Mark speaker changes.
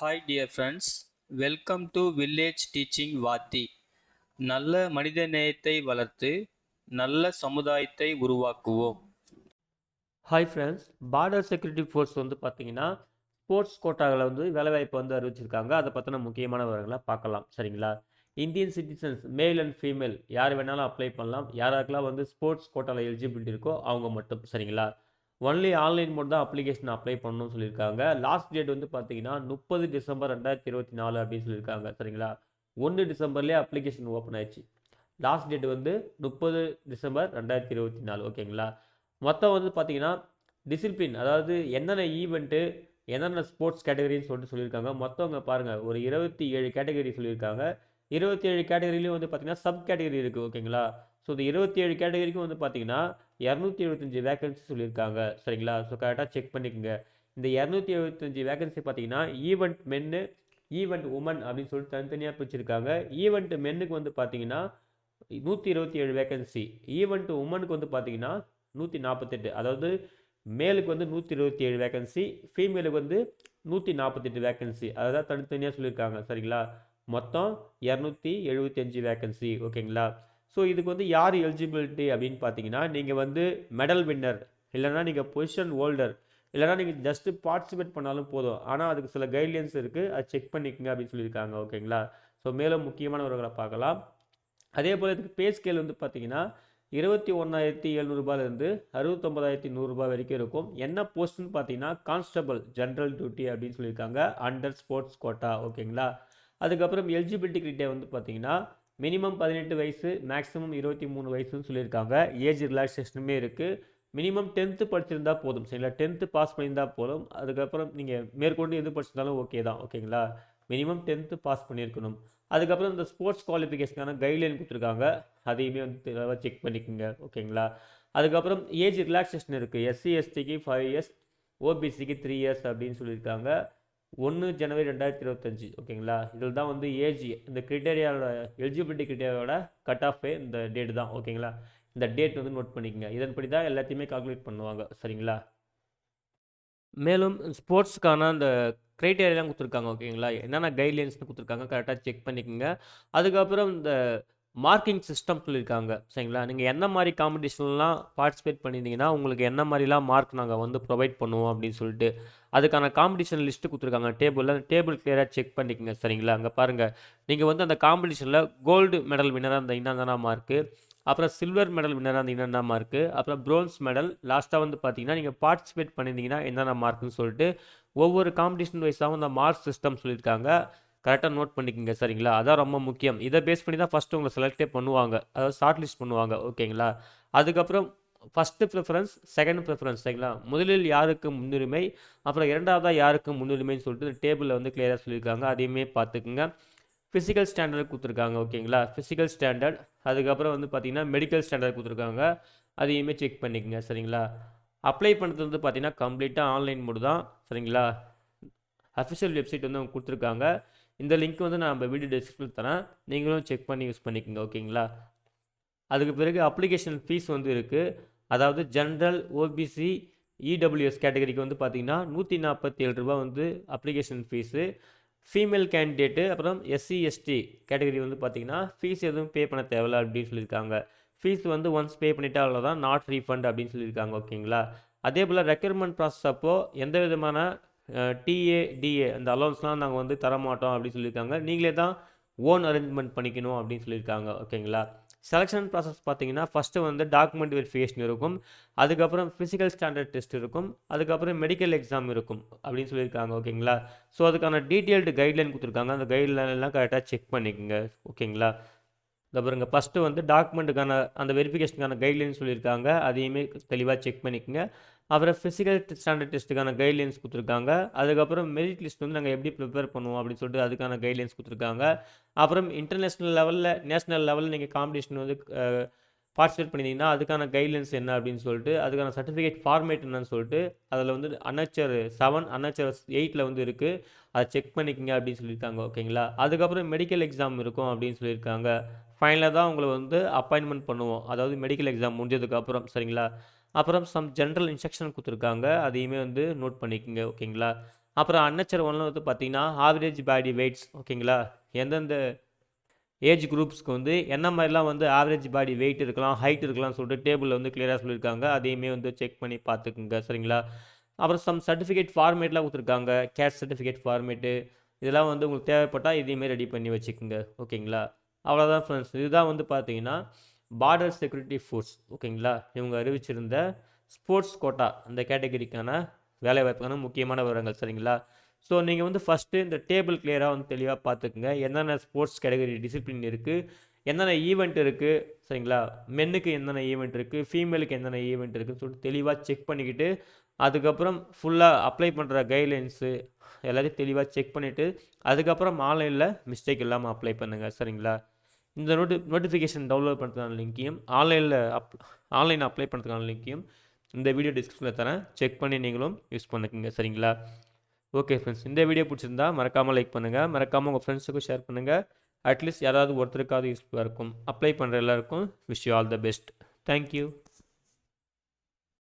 Speaker 1: Hi dear friends, welcome to Village Teaching Vati. நல்ல மனிதநேயத்தை வளர்த்து நல்ல சமுதாயத்தை உருவாக்குவோம்.
Speaker 2: Hi friends, border security force வந்து பார்த்தீங்கன்னா ஸ்போர்ட்ஸ் கோட்டாவில் வந்து வேலைவாய்ப்பு வந்து அறிவிச்சிருக்காங்க. அதை பற்றின முக்கியமான விவரங்களை பார்க்கலாம். சரிங்களா? Indian citizens male and female யார் வேணாலும் அப்ளை பண்ணலாம். யாராருக்கெல்லாம் வந்து ஸ்போர்ட்ஸ் கோட்டாவில் எலிஜிபிலிட்டி இருக்கோ அவங்க மட்டும். சரிங்களா? ஒன்லி ஆன்லைன் மோட் தான் அப்ளிகேஷன் அப்ளை பண்ணணும்னு சொல்லியிருக்காங்க. லாஸ்ட் டேட் வந்து பார்த்தீங்கன்னா 30 டிசம்பர் 2024 அப்படின்னு சொல்லியிருக்காங்க. சரிங்களா? 1 டிசம்பர்லேயே அப்ளிகேஷன் ஓப்பன் ஆயிடுச்சு. லாஸ்ட் டேட் வந்து 30 டிசம்பர் 2024. ஓகேங்களா? மொத்தம் வந்து பார்த்தீங்கன்னா டிசிப்ளின், அதாவது என்னென்ன ஈவெண்ட்டு, என்னென்ன ஸ்போர்ட்ஸ் கேட்டகரின்னு சொல்லியிருக்காங்க. மொத்தம் இங்கே பாருங்கள், ஒரு 27 கேட்டகரி சொல்லியிருக்காங்க. 27 கேட்டகரிலையும் வந்து பார்த்தீங்கன்னா சப் கேட்டகரி இருக்குது. ஓகேங்களா? ஸோ இந்த 27 கேட்டகரிக்கும் வந்து பார்த்தீங்கன்னா 275 வேகன்சி சொல்லியிருக்காங்க. சரிங்களா? ஸோ கரெக்டாக செக் பண்ணிக்கோங்க. இந்த 275 வேகன்சி பார்த்தீங்கன்னா ஈவெண்ட் மென்னு, ஈவெண்ட் உமன் அப்படின்னு சொல்லிட்டு தனித்தனியாக பிரிச்சிருக்காங்க. ஈவெண்ட் மென்னுக்கு வந்து பார்த்தீங்கன்னா 127 வேகன்சி, ஈவெண்ட் உமனுக்கு வந்து பார்த்தீங்கன்னா 148, அதாவது மேலுக்கு வந்து 127 வேகன்சி, ஃபீமேலுக்கு வந்து 148 வேகன்சி, அதாவது தனித்தனியாக சொல்லியிருக்காங்க. சரிங்களா? மொத்தம் 275 வேகன்சி. ஓகேங்களா? ஸோ இதுக்கு வந்து யார் எலிஜிபிலிட்டி அப்படின்னு பார்த்தீங்கன்னா, நீங்கள் வந்து மெடல் வின்னர், இல்லைனா நீங்கள் பொசிஷன் ஹோல்டர், இல்லைனா நீங்கள் ஜஸ்ட்டு பார்ட்டிசிபேட் பண்ணாலும் போதும். ஆனால் அதுக்கு சில கைட்லைன்ஸ் இருக்குது, அதை செக் பண்ணிக்கோங்க அப்படின்னு சொல்லியிருக்காங்க. ஓகேங்களா? ஸோ மேலும் முக்கியமானவர்களை பார்க்கலாம். அதே போல் இதுக்கு பே ஸ்கேல் வந்து பார்த்தீங்கன்னா 21,700 69,100 வரைக்கும் இருக்கும். என்ன போஸ்ட்னு பார்த்தீங்கன்னா கான்ஸ்டபிள் ஜென்ரல் டியூட்டி அப்படின்னு சொல்லியிருக்காங்க, அண்டர் ஸ்போர்ட்ஸ் கோட்டா. ஓகேங்களா? அதுக்கப்புறம் எலிஜிபிலிட்டி கிரிட்டே வந்து பார்த்தீங்கன்னா மினிமம் 18 வயசு, மேக்ஸிமம் 23 வயசுன்னு சொல்லியிருக்காங்க. ஏஜ் ரிலாக்ஸேஷனுமே இருக்குது. மினிமம் 10th படிச்சிருந்தா போதும். சரிங்களா? 10th பாஸ் பண்ணியிருந்தால் போதும். அதுக்கப்புறம் நீங்கள் மேற்கொண்டு எது படிச்சிருந்தாலும் ஓகே தான். ஓகேங்களா? மினிமம் 10th பாஸ் பண்ணியிருக்கணும். அதுக்கப்புறம் இந்த ஸ்போர்ட்ஸ் குவாலிஃபிகேஷனான கைட்லைன் கொடுத்துருக்காங்க, அதையுமே வந்து தெளிவாக செக் பண்ணிக்கோங்க. ஓகேங்களா? அதுக்கப்புறம் ஏஜ் ரிலாக்ஸேஷன் இருக்குது. எஸ்சி எஸ்டிக்கு 5 இயர்ஸ், ஓபிசிக்கு 3 இயர்ஸ் அப்படின்னு சொல்லியிருக்காங்க. 1 ஜனவரி 2025. ஓகேங்களா? இதில் தான் வந்து ஏஜ், இந்த கிரிட்டேரியாவோட எலிஜிபிலிட்டி கிரிட்டேரியாவோட கட் ஆஃபே இந்த டேட் தான். ஓகேங்களா? இந்த டேட் வந்து நோட் பண்ணிக்கோங்க. இதன்படி தான் எல்லாத்தையுமே கால்குலேட் பண்ணுவாங்க. சரிங்களா? மேலும் ஸ்போர்ட்ஸ்க்கான அந்த க்ரைட்டேரியாலாம் கொடுத்துருக்காங்க. ஓகேங்களா? என்னென்ன கைட்லைன்ஸ்னு கொடுத்துருக்காங்க, கரெக்டாக செக் பண்ணிக்கோங்க. அதுக்கப்புறம் இந்த மார்க்கிங் சிஸ்டம் சொல்லியிருக்காங்க. சரிங்களா? நீங்கள் என்ன மாதிரி காம்படிஷன்லாம் பார்ட்டிசிபேட் பண்ணியிருந்தீங்கன்னா உங்களுக்கு என்ன மாதிரிலாம் மார்க் நாங்கள் வந்து ப்ரொவைட் பண்ணுவோம் அப்படின்னு சொல்லிட்டு அதுக்கான காம்படிஷன் லிஸ்ட்டு கொடுத்துருக்காங்க டேபிளில். டேபிள் கிளியராக செக் பண்ணிக்கோங்க. சரிங்களா? அங்கே பாருங்கள், நீங்கள் வந்து அந்த காம்படிஷனில் கோல்டு மெடல் வின்னராக இருந்தீங்கன்னா என்னென்ன மார்க்கு, அப்புறம் சில்வர் மெடல் வின்னராக இருந்தீங்கன்னா என்ன மார்க்கு, அப்புறம் ப்ரோன்ஸ் மெடல், லாஸ்ட்டாக வந்து பார்த்தீங்கன்னா நீங்கள் பார்ட்டிசிபேட் பண்ணியிருந்தீங்கன்னா என்னென்ன மார்க்குன்னு சொல்லிட்டு ஒவ்வொரு காம்படிஷன் வைஸாகவும் இந்த மார்க் சிஸ்டம் சொல்லியிருக்காங்க. கரெக்டாக நோட் பண்ணிக்கோங்க. சரிங்களா? அதான் ரொம்ப முக்கியம். இதை பேஸ் பண்ணி தான் ஃபஸ்ட்டு உங்களை செலக்டே பண்ணுவாங்க, அதாவது ஷார்ட் லிஸ்ட் பண்ணுவாங்க. ஓகேங்களா? அதுக்கப்புறம் ஃபஸ்ட்டு ப்ரிஃபரன்ஸ், செகண்ட் ப்ரிஃபரன்ஸ். சரிங்களா? முதலில் யாருக்கு முன்னுரிமை, அப்புறம் இரண்டாவதாக யாருக்கு முன்னுரிமைன்னு சொல்லிட்டு டேபிளில் வந்து கிளியராக சொல்லியிருக்காங்க. அதையுமே பார்த்துக்குங்க. ஃபிசிக்கல் ஸ்டாண்டர்ட் கொடுத்துருக்காங்க. ஓகேங்களா? ஃபிசிக்கல் ஸ்டாண்டர்ட், அதுக்கப்புறம் வந்து பார்த்தீங்கன்னா மெடிக்கல் ஸ்டாண்டர்ட் கொடுத்துருக்காங்க. அதையுமே செக் பண்ணிக்கோங்க. சரிங்களா? அப்ளை பண்ணுறது வந்து பார்த்தீங்கன்னா கம்ப்ளீட்டாக ஆன்லைன் மோடு தான். சரிங்களா? அஃபிஷியல் வெப்சைட் வந்து அவங்க கொடுத்துருக்காங்க. இந்த லிங்க் வந்து நான் நம்ம வீடியோ டிஸ்கிரிப்ஷனில் தரேன், நீங்களும் செக் பண்ணி யூஸ் பண்ணிக்கோங்க. ஓகேங்களா? அதுக்கு பிறகு அப்ளிகேஷன் ஃபீஸ் வந்து இருக்குது. அதாவது ஜென்ரல், ஓபிசி, இடபிள்யூஎஸ் கேட்டகரிக்கு வந்து பார்த்தீங்கன்னா ரூ. 147 வந்து அப்ளிகேஷன் ஃபீஸு. ஃபீமேல் கேண்டிடேட்டு, அப்புறம் எஸ்சி எஸ்டி கேட்டகரி வந்து பார்த்தீங்கன்னா ஃபீஸ் எதுவும் பே பண்ண தேவையில்ல அப்படின்னு சொல்லியிருக்காங்க. ஃபீஸ் வந்து ஒன்ஸ் பே பண்ணிட்டா அவ்வளோதான், நாட் ரீஃபண்ட் அப்படின்னு சொல்லியிருக்காங்க. ஓகேங்களா? அதே போல் ரெக்ரூட்மெண்ட் ப்ராசஸ் அப்போது எந்த விதமான டிஏ, டிஏ அந்த அலௌன்ஸ்லாம் நாங்கள் வந்து தரமாட்டோம் அப்படின்னு சொல்லியிருக்காங்க. நீங்களே தான் ஓன் அரேஞ்ச்மெண்ட் பண்ணிக்கணும் அப்படின்னு சொல்லியிருக்காங்க. ஓகேங்களா? செலெக்ஷன் ப்ராசஸ் பார்த்தீங்கன்னா ஃபஸ்ட்டு வந்து டாக்குமெண்ட் வெரிஃபிகேஷன் இருக்கும், அதுக்கப்புறம் ஃபிசிக்கல் ஸ்டாண்டர்ட் டெஸ்ட் இருக்கும், அதுக்கப்புறம் மெடிக்கல் எக்ஸாம் இருக்கும் அப்படின்னு சொல்லியிருக்காங்க. ஓகேங்களா? ஸோ அதுக்கான டீட்டெயில்டு கைட்லைன் கொடுத்துருக்காங்க. அந்த கைட்லைன்லாம் கரெக்டாக செக் பண்ணிக்கோங்க. ஓகேங்களா? இந்த பாருங்க, ஃபஸ்ட்டு வந்து டாக்குமெண்ட்டுக்கான அந்த வெரிஃபிகேஷனுக்கான கைட்லைன்ஸ் சொல்லியிருக்காங்க, அதையுமே தெளிவாக செக் பண்ணிக்கோங்க. அப்புறம் ஃபிசிக்கல் ஸ்டாண்டர்ட் டெஸ்ட்டுக்கான கைட்லைன்ஸ் கொடுத்துருக்காங்க. அதுக்கப்புறம் மெரிட் லிஸ்ட் வந்து நாங்கள் எப்படி ப்ரிப்பேர் பண்ணுவோம் அப்படின்னு சொல்லிட்டு அதுக்கான கைட்லைன்ஸ் கொடுத்துருக்காங்க. அப்புறம் இன்டர்நேஷ்னல் லெவலில், நேஷ்னல் லெவலில் நீங்கள் காம்படிஷன் வந்து பார்ட்டிசிபேட் பண்ணியிருந்தீங்கன்னா அதுக்கான கைட்லைன்ஸ் என்ன அப்படின்னு சொல்லிட்டு, அதுக்கான சர்டிஃபிகேட் ஃபார்மேட் என்னன்னு சொல்லிட்டு அதில் வந்து அன்னச்சர் 7, அன்னச்சர் 8ல் வந்து இருக்குது, அதை செக் பண்ணிக்கோங்க அப்படின்னு சொல்லியிருக்காங்க. ஓகேங்களா? அதுக்கப்புறம் மெடிக்கல் எக்ஸாம் இருக்கும் அப்படின்னு சொல்லியிருக்காங்க. ஃபைனலாக தான் உங்களை வந்து அப்பாயின்மெண்ட் பண்ணுவோம், அதாவது மெடிக்கல் எக்ஸாம் முடிஞ்சதுக்கப்புறம். சரிங்களா? அப்புறம் சம் ஜென்ரல் இன்ஸ்ட்ரக்ஷன் கொடுத்துருக்காங்க, அதையுமே வந்து நோட் பண்ணிக்கோங்க. ஓகேங்களா? அப்புறம் அன்னச்சர் ஒன்றில் வந்து பார்த்தீங்கன்னா ஆவரேஜ் பாடி வெயிட்ஸ் ஓகேங்களா, எந்தெந்த ஏஜ் குரூப்ஸ்க்கு வந்து என்ன மாதிரிலாம் வந்து ஆவரேஜ் பாடி வெயிட் இருக்கலாம், ஹைட் இருக்கலாம்னு சொல்லிட்டு டேபிளில் வந்து கிளியராக சொல்லியிருக்காங்க. அதையுமே வந்து செக் பண்ணி பார்த்துக்குங்க சரிங்களா. அப்புறம் சம் சர்டிஃபிகேட் ஃபார்மேட்லாம் கொடுத்துருக்காங்க. கேஸ்ட் சர்டிஃபிகேட் ஃபார்மேட்டு இதெல்லாம் வந்து உங்களுக்கு தேவைப்பட்டால் இதையுமே ரெடி பண்ணி வச்சுக்கோங்க ஓகேங்களா. அவ்வளோதான் ஃப்ரெண்ட்ஸ். இதுதான் வந்து பார்த்தீங்கன்னா பார்டர் செக்யூரிட்டி ஃபோர்ஸ் ஓகேங்களா, இவங்க அறிவிச்சிருந்த ஸ்போர்ட்ஸ் கோட்டா அந்த கேட்டகரிக்கான வேலைவாய்ப்புக்கான முக்கியமான விவரங்கள் சரிங்களா. ஸோ நீங்கள் வந்து ஃபஸ்ட்டு இந்த டேபிள் கிளியராக வந்து தெளிவாக பார்த்துக்குங்க. என்னென்ன ஸ்போர்ட்ஸ் கேட்டகரி டிசிப்ளின் இருக்குது, என்னென்ன ஈவெண்ட் இருக்குது சரிங்களா, மென்னுக்கு என்னென்ன ஈவெண்ட் இருக்குது, ஃபீமேலுக்கு என்னென்ன ஈவெண்ட் இருக்குதுன்னு சொல்லிட்டு தெளிவாக செக் பண்ணிக்கிட்டு, அதுக்கப்புறம் ஃபுல்லாக அப்ளை பண்ணுற கைட்லைன்ஸு எல்லாத்தையும் தெளிவாக செக் பண்ணிவிட்டு, அதுக்கப்புறம் ஆன்லைனில் மிஸ்டேக் இல்லாமல் அப்ளை பண்ணுங்கள் சரிங்களா. இந்த நோட்டிஃபிகேஷன் டவுன்லோட் பண்ணுறதுக்கான லிங்க்கையும் ஆன்லைன் அப்ளை பண்ணுறதுக்கான லிங்க்கையும் இந்த வீடியோ டிஸ்கிரிப்ஷனில் தரேன். செக் பண்ணி நீங்களும் யூஸ் பண்ணிக்கோங்க சரிங்களா. ஓகே ஃப்ரெண்ட்ஸ், இந்த வீடியோ பிடிச்சிருந்தா மறக்காமல் லைக் பண்ணுங்கள், மறக்காமல் உங்கள் ஃப்ரெண்ட்ஸுக்கும் ஷேர் பண்ணுங்கள். அட்லீஸ்ட் யாராவது ஒருத்தருக்காவது யூஸ்ஃபுல்லாக இருக்கும். அப்ளை பண்ணுற எல்லாருக்கும் wish you all the best. Thank you.